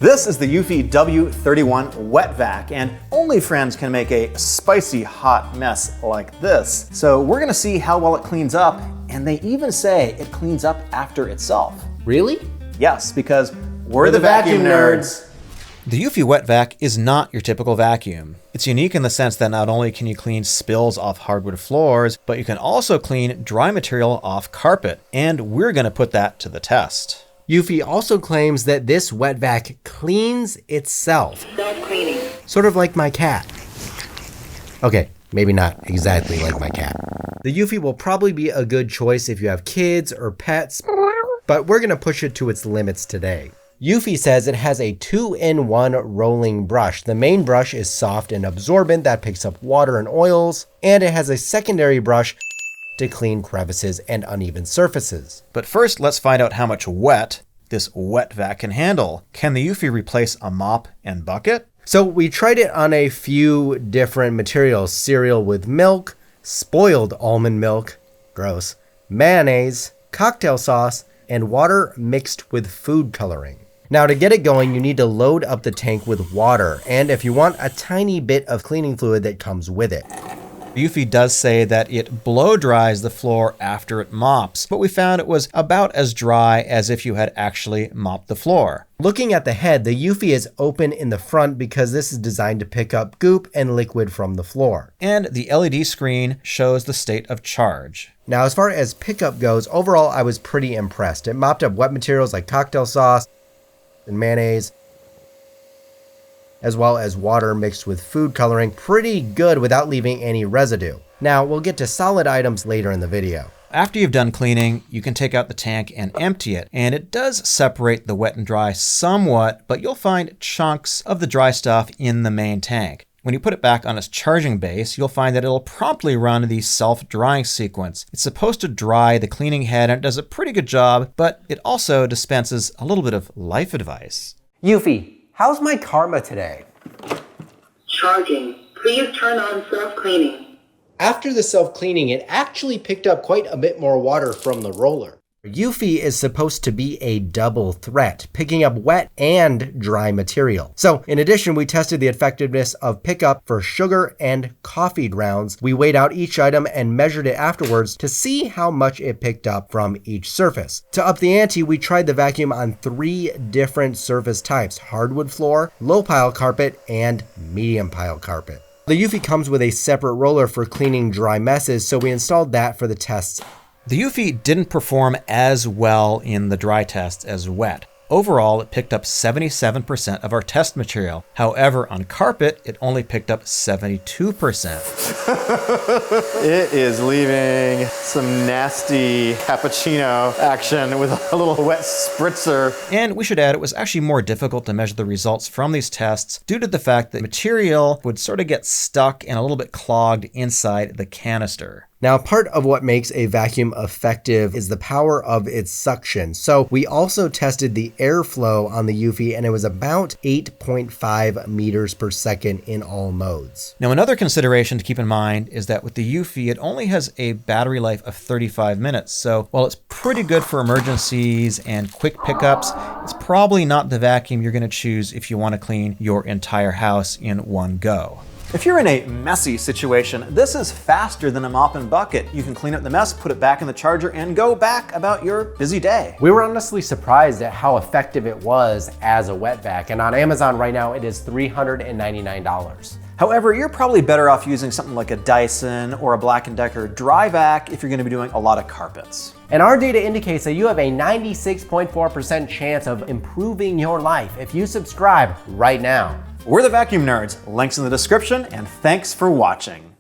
This is the Eufy W31 Wet Vac, and only friends can make a spicy hot mess like this. So we're gonna see how well it cleans up, and they even say it cleans up after itself. Really? Yes, because we're the vacuum nerds. The Eufy Wet Vac is not your typical vacuum. It's unique in the sense that not only can you clean spills off hardwood floors, but you can also clean dry material off carpet, and we're gonna put that to the test. Eufy also claims that this wet vac cleans itself. Self-cleaning. Sort of like my cat. Okay, maybe not exactly like my cat. The Eufy will probably be a good choice if you have kids or pets, but we're gonna push it to its limits today. Eufy says it has a 2-in-1 rolling brush. The main brush is soft and absorbent that picks up water and oils, and it has a secondary brush to clean crevices and uneven surfaces. But first, let's find out how much wet this wet vac can handle. Can the Eufy replace a mop and bucket? So we tried it on a few different materials: cereal with milk, spoiled almond milk, gross, mayonnaise, cocktail sauce, and water mixed with food coloring. Now to get it going, you need to load up the tank with water, and if you want, a tiny bit of cleaning fluid that comes with it. Eufy does say that it blow dries the floor after it mops, but we found it was about as dry as if you had actually mopped the floor. Looking at the head, the Eufy is open in the front because this is designed to pick up goop and liquid from the floor. And the LED screen shows the state of charge. Now, as far as pickup goes, overall I was pretty impressed. It mopped up wet materials like cocktail sauce and mayonnaise, as well as water mixed with food coloring, pretty good without leaving any residue. Now, we'll get to solid items later in the video. After you've done cleaning, you can take out the tank and empty it, and it does separate the wet and dry somewhat, but you'll find chunks of the dry stuff in the main tank. When you put it back on its charging base, you'll find that it'll promptly run the self-drying sequence. It's supposed to dry the cleaning head, and it does a pretty good job, but it also dispenses a little bit of life advice. Eufy, how's my karma today? Charging. Please turn on self-cleaning. After the self-cleaning, it actually picked up quite a bit more water from the roller. Eufy is supposed to be a double threat, picking up wet and dry material. So in addition, we tested the effectiveness of pickup for sugar and coffee grounds. We weighed out each item and measured it afterwards to see how much it picked up from each surface. To up the ante, we tried the vacuum on 3 different surface types: hardwood floor, low pile carpet, and medium pile carpet. The Eufy comes with a separate roller for cleaning dry messes, so we installed that for the tests. The Eufy didn't perform as well in the dry test as wet. Overall, it picked up 77% of our test material. However, on carpet, it only picked up 72%. It is leaving some nasty cappuccino action with a little wet spritzer. And we should add, it was actually more difficult to measure the results from these tests due to the fact that material would sort of get stuck and a little bit clogged inside the canister. Now, part of what makes a vacuum effective is the power of its suction. So we also tested the airflow on the Eufy, and it was about 8.5 meters per second in all modes. Now, another consideration to keep in mind is that with the Eufy, it only has a battery life of 35 minutes. So while it's pretty good for emergencies and quick pickups, it's probably not the vacuum you're going to choose if you want to clean your entire house in one go. If you're in a messy situation, this is faster than a mop and bucket. You can clean up the mess, put it back in the charger, and go back about your busy day. We were honestly surprised at how effective it was as a wet vac, and on Amazon right now it is $399. However, you're probably better off using something like a Dyson or a Black & Decker dry vac if you're going to be doing a lot of carpets. And our data indicates that you have a 96.4% chance of improving your life if you subscribe right now. We're the Vacuum Nerds. Links in the description, and thanks for watching.